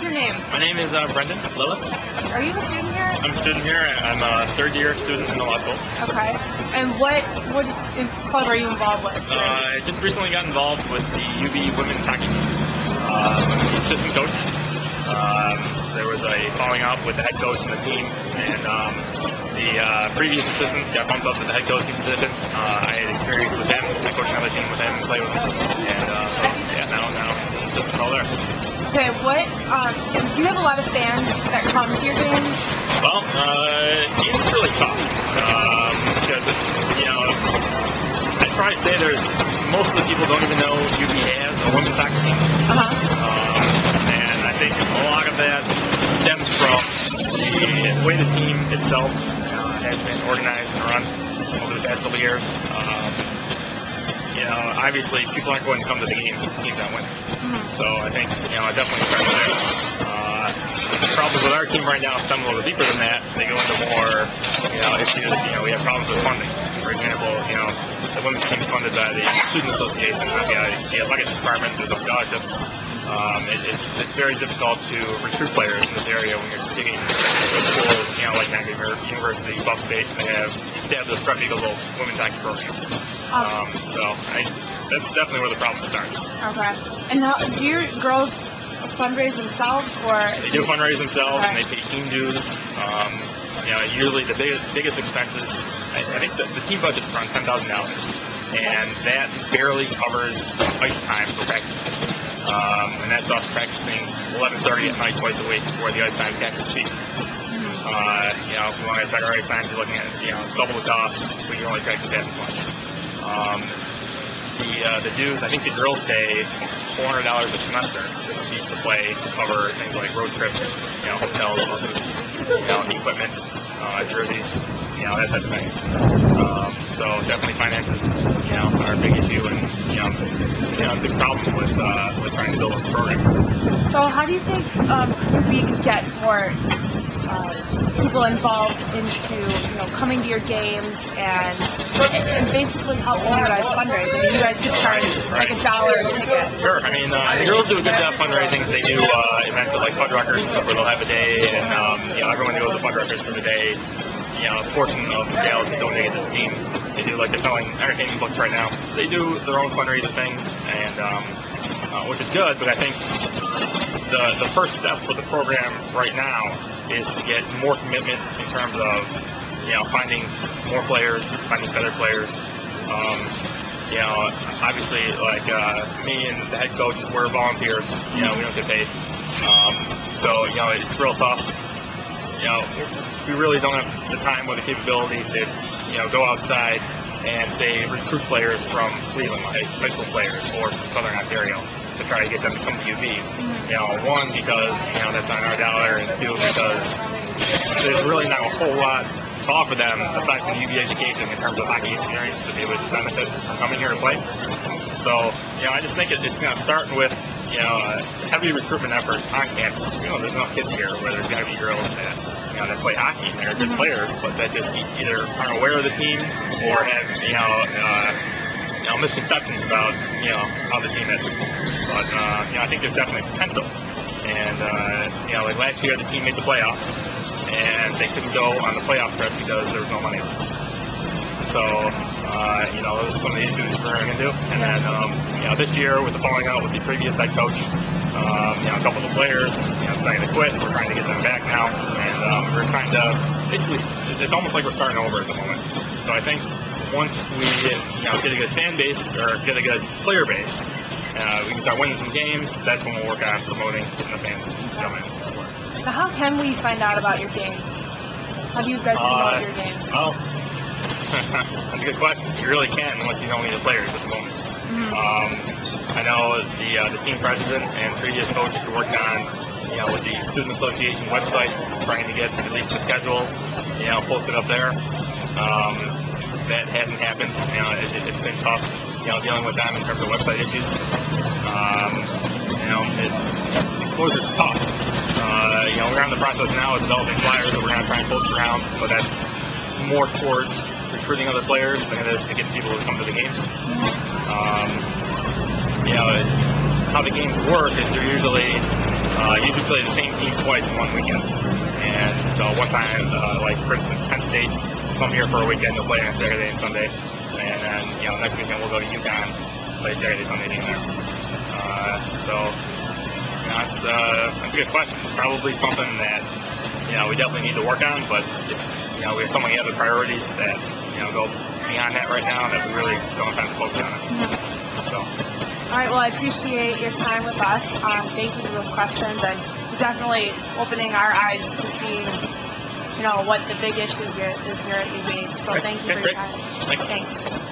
What's your name? My name is Brendan Lillis. Are you a student here? I'm a student here. I'm a third-year student in the law school. Okay. And what club are you involved with? I just recently got involved with the UB women's hockey team. I'm the assistant coach. There was a falling out with the head coach and the team, and the previous assistant got bumped up to the head coaching position. I had experience with him. I coached another team with him and played with him. And so, yeah, now I'm assistant all there. Okay, do you have a lot of fans that come to your games? Well, it's really tough because, I'd probably say most of the people don't even know UB has a women's hockey team. And I think a lot of that stems from the way the team itself has been organized and run over the past couple of years. Obviously, people aren't going to come to the games if the team's not winning. So I think, I definitely start there. The problems with our team right now stem a little deeper than that. They go into more, issues. We have problems with funding. For example, the women's team is funded by the Student Association, not the athletics department. There's no scholarships. It's very difficult to recruit players in this area when you're competing with schools, like Niagara University, Buff State. They have established reputable women's hockey programs. That's definitely where the problem starts. Okay. And do your girls fundraise themselves, or they do fundraise themselves, and they pay team dues. Usually the biggest expenses. I think the team budget's around $10,000, and that barely covers ice time for practices. And that's us practicing 11:30 at night twice a week, where the ice time's half as cheap. If we want to have better ice times, you're looking at double the cost, but you only practice half as much. The dues, I think the girls pay $400 a semester each to play to cover things like road trips, hotels, buses, equipment, jerseys, that type of thing. So definitely finances, are a big issue, and a big problem with trying to build a program. So how do you think we could get more people involved into coming to your games and basically helping you guys fundraise? I mean, you guys could charge like $1 a ticket. Sure. I mean, the girls do a good job fundraising. They do events at like Fuddruckers, where they'll have a day, and everyone goes to Fuddruckers for the day. A portion of the sales is donated to the team. They do, they're selling entertainment books right now, so they do their own fundraising things, and which is good. But I think the first step for the program right now is to get more commitment in terms of finding more players, finding better players. Obviously, me and the head coach, we're volunteers. We don't get paid, so it's real tough. We really don't have the time or the capability to go outside and say recruit players from Cleveland, high school players, or from Southern Ontario, to try to get them to come to UB. One, because that's on our dollar, and two, because there's really not a whole lot to offer them aside from UB education in terms of hockey experience to be able to benefit from coming here to play. So I just think it's going to start with a heavy recruitment effort on campus. There's enough kids here where there's got to be girls that that play hockey, and they're good players, but that just either aren't aware of the team or have misconceptions about how the team is. But I think there's definitely potential. And like last year, the team made the playoffs, and they couldn't go on the playoff trip because there was no money left. So those are some of the issues we're running into. And then this year, with the falling out with the previous head coach, a couple of the players decided to quit. We're trying to get them back now, and we're trying to basically. It's almost like we're starting over at the moment. So I think once we get a good fan base or get a good player base, we can start winning some games. That's when we'll work on promoting, getting the fans come in and support. So how can we find out about your games? How do you guys promote your games? Well, that's a good question. You really can't unless you know any of the players at the moment. I know the team president and previous coach who worked on with the Student Association website, trying to get at least the schedule posted up there. That hasn't happened. It's been tough dealing with them in terms of website issues. Exposure's tough. We're in the process now of developing flyers that we're going to try and post around, but that's more towards recruiting other players than it is to get people to come to the games. How the games work is they're usually usually play the same team twice in one weekend. And so one time, like for instance, Penn State will come here for a weekend, they'll play on Saturday and Sunday. And then, next weekend we'll go to UConn, play Saturday, Sunday game there. That's a good question. Probably something that, we definitely need to work on, but it's, we have so many other priorities that, go beyond that right now that we really don't have time to focus on it. Mm-hmm. So. All right, well, I appreciate your time with us. Thank you for those questions, and definitely opening our eyes to seeing, what the big issue here is here at UV. So thank you for your time. Thanks. Thanks.